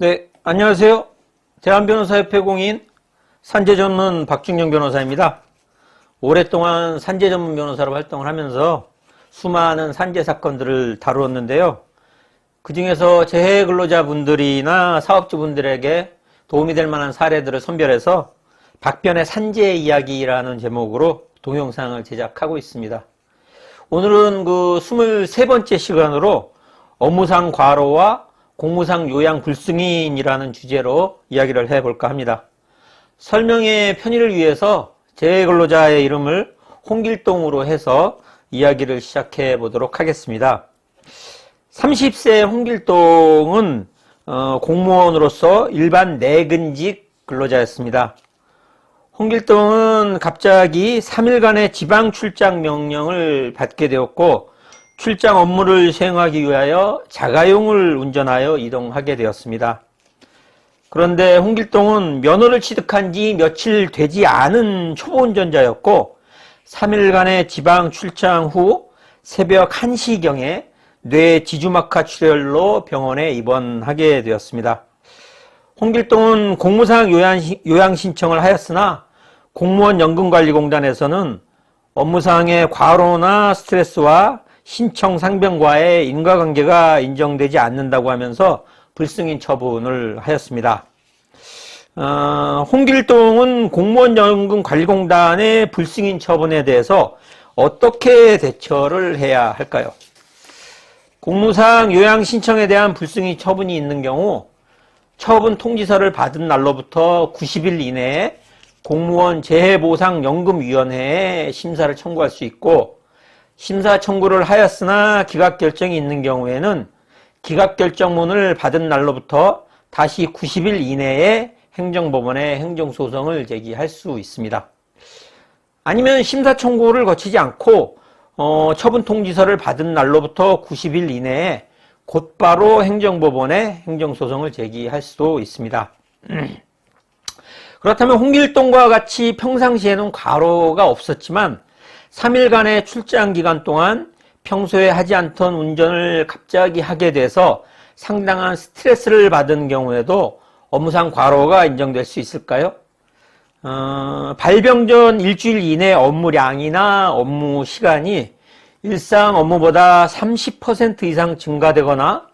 네, 안녕하세요. 대한변호사협회 공인 산재 전문 박중영 변호사입니다. 오랫동안 산재 전문 변호사로 활동을 하면서 수많은 산재 사건들을 다루었는데요. 그 중에서 재해 근로자분들이나 사업주분들에게 도움이 될 만한 사례들을 선별해서 박변의 산재 이야기라는 제목으로 동영상을 제작하고 있습니다. 오늘은 그 23번째 시간으로 업무상 과로와 공무상 요양 불승인이라는 주제로 이야기를 해볼까 합니다. 설명의 편의를 위해서 재해 근로자의 이름을 홍길동으로 해서 이야기를 시작해 보도록 하겠습니다. 30세 홍길동은 공무원으로서 일반 내근직 근로자였습니다. 홍길동은 갑자기 3일간의 지방 출장 명령을 받게 되었고 출장 업무를 수행하기 위하여 자가용을 운전하여 이동하게 되었습니다. 그런데 홍길동은 면허를 취득한 지 며칠 되지 않은 초보 운전자였고 3일간의 지방 출장 후 새벽 1시경에 뇌 지주막하 출혈로 병원에 입원하게 되었습니다. 홍길동은 공무상 요양 신청을 하였으나 공무원연금관리공단에서는 업무상의 과로나 스트레스와 신청 상병과의 인과관계가 인정되지 않는다고 하면서 불승인 처분을 하였습니다. 홍길동은 공무원연금관리공단의 불승인 처분에 대해서 어떻게 대처를 해야 할까요? 공무상 요양 신청에 대한 불승인 처분이 있는 경우 처분 통지서를 받은 날로부터 90일 이내에 공무원 재해보상연금위원회에 심사를 청구할 수 있고 심사 청구를 하였으나 기각결정이 있는 경우에는 기각결정문을 받은 날로부터 다시 90일 이내에 행정법원에 행정소송을 제기할 수 있습니다. 아니면 심사 청구를 거치지 않고 처분 통지서를 받은 날로부터 90일 이내에 곧바로 행정법원에 행정소송을 제기할 수도 있습니다. 그렇다면 홍길동과 같이 평상시에는 과로가 없었지만 3일간의 출장 기간 동안 평소에 하지 않던 운전을 갑자기 하게 돼서 상당한 스트레스를 받은 경우에도 업무상 과로가 인정될 수 있을까요? 발병 전 일주일 이내 업무량이나 업무 시간이 일상 업무보다 30% 이상 증가되거나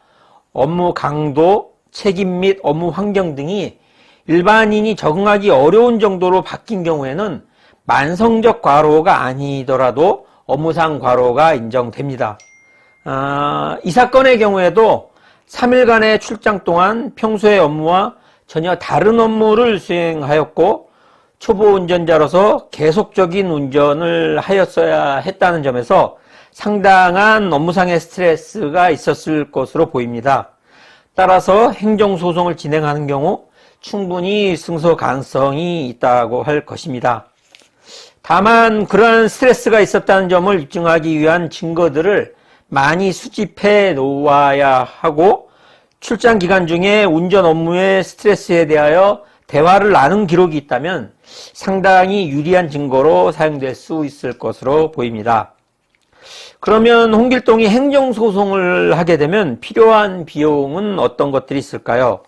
업무 강도, 책임 및 업무 환경 등이 일반인이 적응하기 어려운 정도로 바뀐 경우에는 만성적 과로가 아니더라도 업무상 과로가 인정됩니다. 이 사건의 경우에도 3일간의 출장 동안 평소의 업무와 전혀 다른 업무를 수행하였고 초보 운전자로서 계속적인 운전을 하였어야 했다는 점에서 상당한 업무상의 스트레스가 있었을 것으로 보입니다. 따라서 행정소송을 진행하는 경우 충분히 승소 가능성이 있다고 할 것입니다. 다만 그러한 스트레스가 있었다는 점을 입증하기 위한 증거들을 많이 수집해 놓아야 하고 출장 기간 중에 운전 업무의 스트레스에 대하여 대화를 나눈 기록이 있다면 상당히 유리한 증거로 사용될 수 있을 것으로 보입니다. 그러면 홍길동이 행정소송을 하게 되면 필요한 비용은 어떤 것들이 있을까요?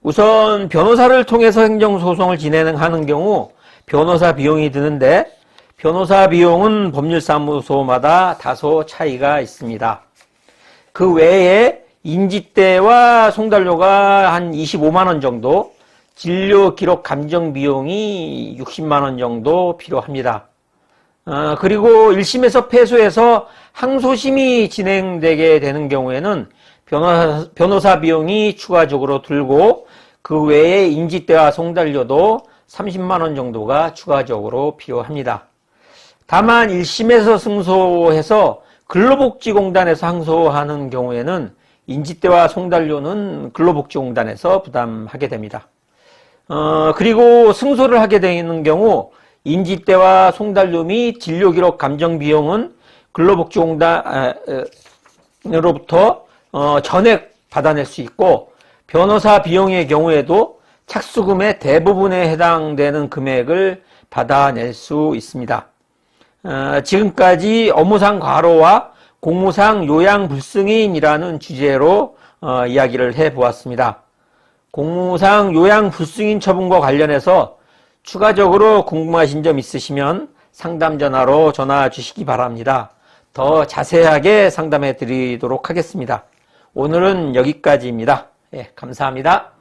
우선 변호사를 통해서 행정소송을 진행하는 경우 변호사 비용이 드는데 변호사 비용은 법률사무소마다 다소 차이가 있습니다. 그 외에 인지대와 송달료가 한 25만 원 정도, 진료 기록 감정 비용이 60만 원 정도 필요합니다. 그리고 1심에서 패소해서 항소심이 진행되게 되는 경우에는 변호사 비용이 추가적으로 들고 그 외에 인지대와 송달료도 30만 원 정도가 추가적으로 필요합니다. 다만 1심에서 승소해서 근로복지공단에서 항소하는 경우에는 인지대와 송달료는 근로복지공단에서 부담하게 됩니다. 그리고 승소를 하게 되는 경우 인지대와 송달료 및 진료기록 감정 비용은 근로복지공단으로부터 전액 받아낼 수 있고 변호사 비용의 경우에도 착수금의 대부분에 해당되는 금액을 받아낼 수 있습니다. 지금까지 업무상 과로와 공무상 요양 불승인이라는 주제로 이야기를 해보았습니다. 공무상 요양불승인 처분과 관련해서 추가적으로 궁금하신 점 있으시면 상담 전화로 전화 주시기 바랍니다. 더 자세하게 상담해 드리도록 하겠습니다. 오늘은 여기까지입니다. 예, 감사합니다.